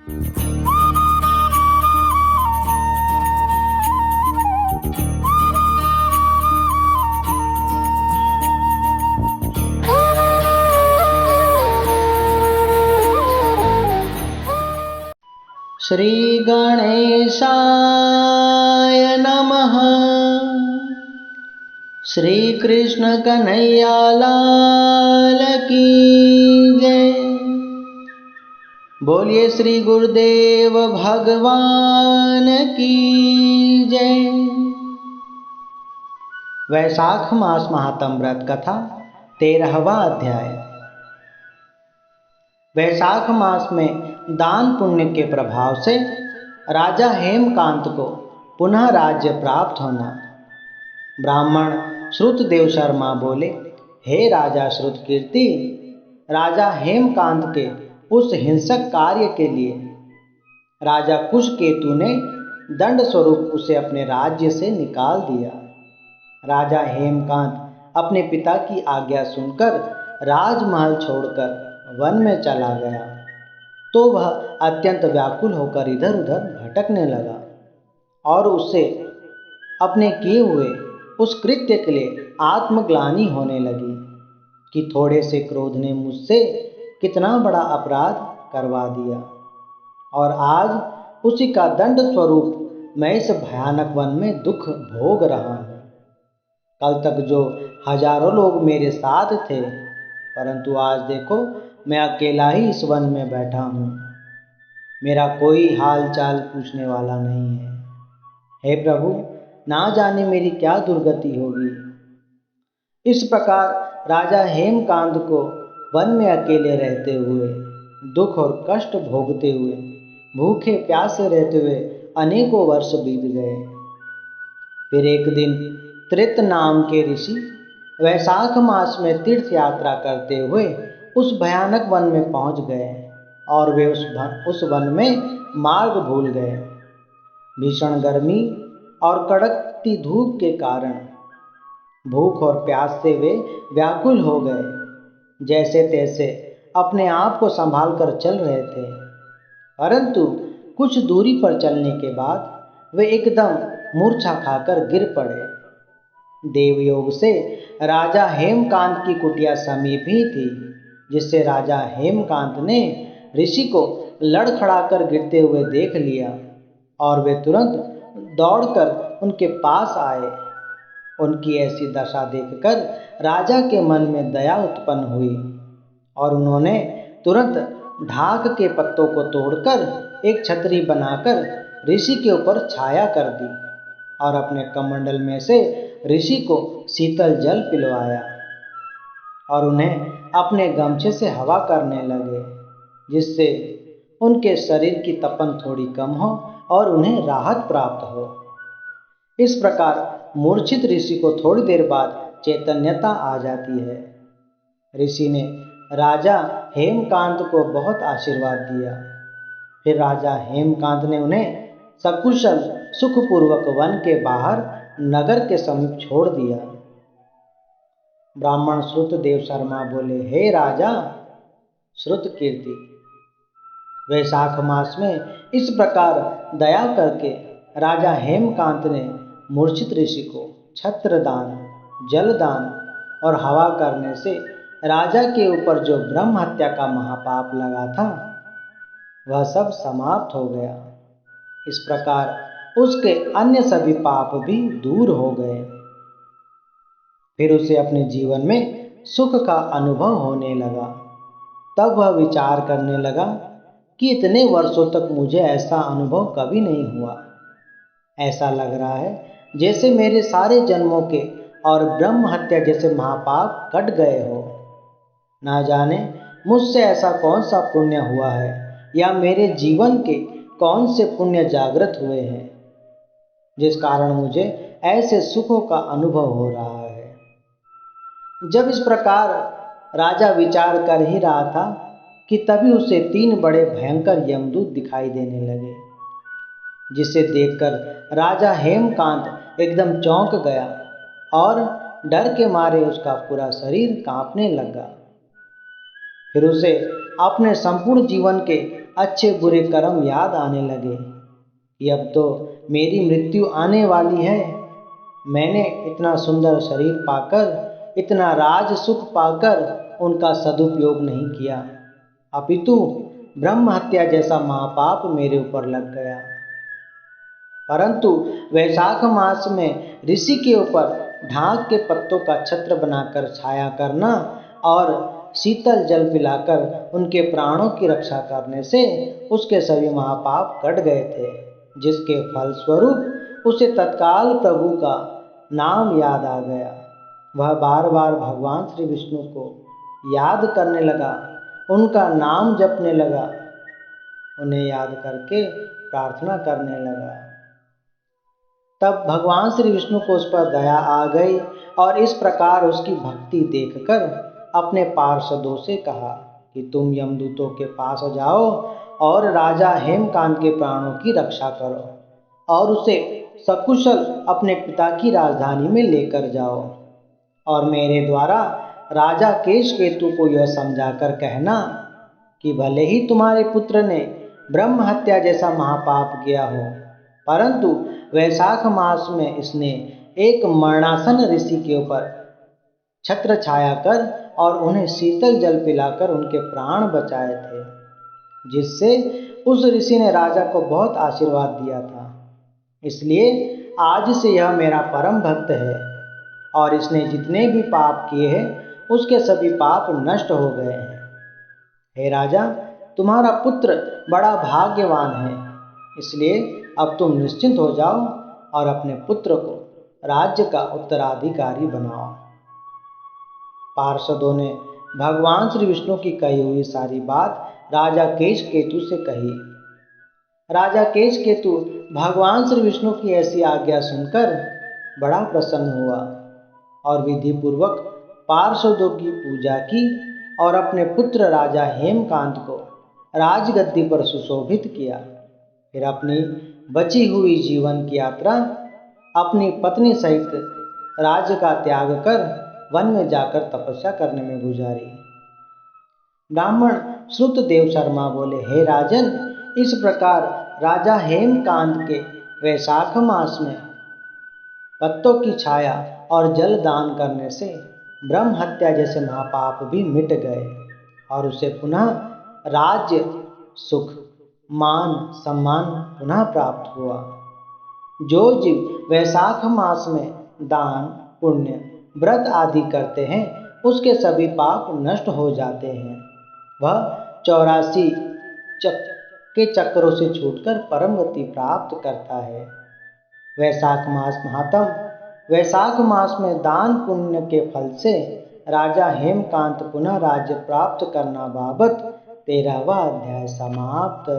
श्री गणेशाय नमः। श्री कृष्ण कन्हैया लाल की जय। बोलिए श्री गुरुदेव भगवान की जय। वैशाख मास महात्म व्रत कथा 13वां अध्याय। वैशाख मास में दान पुण्य के प्रभाव से राजा हेमकांत को पुनः राज्य प्राप्त होना। ब्राह्मण श्रुतदेव शर्मा बोले, हे राजा श्रुतकीर्ति, राजा हेमकांत के उस हिंसक कार्य के लिए राजा कुशकेतु ने दंड स्वरूप उसे अपने राज्य से निकाल दिया। राजा हेमकांत अपने पिता की आज्ञा सुनकर राजमहल छोड़कर वन में चला गया तो वह अत्यंत व्याकुल होकर इधर उधर भटकने लगा और उससे अपने किए हुए उस कृत्य के लिए आत्मग्लानि होने लगी कि थोड़े से क्रोध ने मुझसे कितना बड़ा अपराध करवा दिया और आज उसी का दंड स्वरूप मैं इस भयानक वन में दुख भोग रहा हूँ। कल तक जो हजारों लोग मेरे साथ थे, परंतु आज देखो मैं अकेला ही इस वन में बैठा हूँ। मेरा कोई हाल चाल पूछने वाला नहीं है। हे प्रभु, ना जाने मेरी क्या दुर्गति होगी। इस प्रकार राजा हेमकांत को वन में अकेले रहते हुए, दुख और कष्ट भोगते हुए, भूखे प्यासे रहते हुए अनेकों वर्ष बीत गए। फिर एक दिन त्रित नाम के ऋषि वैशाख मास में तीर्थ यात्रा करते हुए उस भयानक वन में पहुंच गए और वे उस वन में मार्ग भूल गए। भीषण गर्मी और कड़कती धूप के कारण भूख और प्यास से वे व्याकुल हो गए। जैसे तैसे अपने आप को संभाल कर चल रहे थे, परंतु कुछ दूरी पर चलने के बाद वे एकदम मूर्छा खाकर गिर पड़े। देवयोग से राजा हेमकांत की कुटिया समीप ही थी, जिससे राजा हेमकांत ने ऋषि को लड़खड़ाकर गिरते हुए देख लिया और वे तुरंत दौड़कर उनके पास आए। उनकी ऐसी दशा देखकर राजा के मन में दया उत्पन्न हुई और उन्होंने तुरंत ढाक के पत्तों को तोड़कर एक छतरी बनाकर ऋषि के ऊपर छाया कर दी और अपने कमंडल में से ऋषि को शीतल जल पिलवाया और उन्हें अपने गमछे से हवा करने लगे, जिससे उनके शरीर की तपन थोड़ी कम हो और उन्हें राहत प्राप्त हो। इस प्रकार मूर्छित ऋषि को थोड़ी देर बाद चैतन्यता आ जाती है। ऋषि ने राजा हेमकांत को बहुत आशीर्वाद दिया। फिर राजा हेमकांत ने उन्हें सकुशल सुखपूर्वक वन के बाहर नगर के समीप छोड़ दिया। ब्राह्मण श्रुतदेव शर्मा बोले, हे राजा श्रुतकीर्ति, वैशाख मास में इस प्रकार दया करके राजा हेमकांत ने मूर्छित ऋषि को छत्रदान, जलदान और हवा करने से राजा के ऊपर जो ब्रह्म हत्या का महापाप लगा था वह सब समाप्त हो गया। इस प्रकार उसके अन्य सभी पाप भी दूर हो गए। फिर उसे अपने जीवन में सुख का अनुभव होने लगा। तब वह विचार करने लगा कि इतने वर्षों तक मुझे ऐसा अनुभव कभी नहीं हुआ। ऐसा लग रहा है जैसे मेरे सारे जन्मों के और ब्रह्म हत्या जैसे महापाप कट गए हो। ना जाने मुझसे ऐसा कौन सा पुण्य हुआ है या मेरे जीवन के कौन से पुण्य जागृत हुए हैं जिस कारण मुझे ऐसे सुखों का अनुभव हो रहा है। जब इस प्रकार राजा विचार कर ही रहा था कि तभी उसे 3 बड़े भयंकर यमदूत दिखाई देने लगे, जिसे देखकर राजा हेमकांत एकदम चौंक गया और डर के मारे उसका पूरा शरीर कांपने लगा। फिर उसे अपने संपूर्ण जीवन के अच्छे बुरे कर्म याद आने लगे कि अब तो मेरी मृत्यु आने वाली है। मैंने इतना सुंदर शरीर पाकर, इतना राज सुख पाकर उनका सदुपयोग नहीं किया, अपितु ब्रह्म हत्या जैसा महापाप मेरे ऊपर लग गया। परंतु वैशाख मास में ऋषि के ऊपर ढाक के पत्तों का छत्र बनाकर छाया करना और शीतल जल पिलाकर उनके प्राणों की रक्षा करने से उसके सभी महापाप कट गए थे, जिसके फलस्वरूप उसे तत्काल प्रभु का नाम याद आ गया। वह बार बार भगवान श्री विष्णु को याद करने लगा, उनका नाम जपने लगा, उन्हें याद करके प्रार्थना करने लगा। तब भगवान श्री विष्णु को उस पर दया आ गई और इस प्रकार उसकी भक्ति देखकर अपने पार्षदों से कहा कि तुम यमदूतों के पास जाओ और राजा हेमकांत के प्राणों की रक्षा करो और उसे सकुशल अपने पिता की राजधानी में लेकर जाओ। और मेरे द्वारा राजा केशकेतु को यह समझाकर कहना कि भले ही तुम्हारे पुत्र ने ब्रह्म हत्या जैसा महापाप किया हो, परंतु वैशाख मास में इसने एक मरणासन ऋषि के ऊपर छत्र छाया कर और उन्हें शीतल जल पिलाकर उनके प्राण बचाए थे, जिससे उस ऋषि ने राजा को बहुत आशीर्वाद दिया था। इसलिए आज से यह मेरा परम भक्त है और इसने जितने भी पाप किए हैं उसके सभी पाप नष्ट हो गए हैं। हे राजा, तुम्हारा पुत्र बड़ा भाग्यवान है, इसलिए अब तुम निश्चिंत हो जाओ और अपने पुत्र को राज्य का उत्तराधिकारी बनाओ। पार्षदों ने भगवान श्री विष्णु की कही हुई सारी बात राजा केशकेतु से कही। राजा केशकेतु भगवान श्री विष्णु की ऐसी आज्ञा सुनकर बड़ा प्रसन्न हुआ और विधि पूर्वक पार्षदों की पूजा की और अपने पुत्र राजा हेमकांत को राजगद्दी पर सुशोभित किया। फिर अपनी बची हुई जीवन की यात्रा अपनी पत्नी सहित राज्य का त्याग कर वन में जाकर तपस्या करने में गुजारी। ब्राह्मण श्रुतदेव शर्मा बोले, हे राजन, इस प्रकार राजा हेमकांत के वैशाख मास में पत्तों की छाया और जल दान करने से ब्रह्म हत्या जैसे महापाप भी मिट गए और उसे पुनः राज्य सुख मान सम्मान पुनः प्राप्त हुआ। जो जीव वैशाख मास में दान पुण्य व्रत आदि करते हैं उसके सभी पाप नष्ट हो जाते हैं। वह 84 के चक्रों से छूटकर परम गति प्राप्त करता है। वैशाख मास महात्म। वैशाख मास में दान पुण्य के फल से राजा हेमकांत पुनः राज्य प्राप्त करना बाबत 13वां अध्याय समाप्त।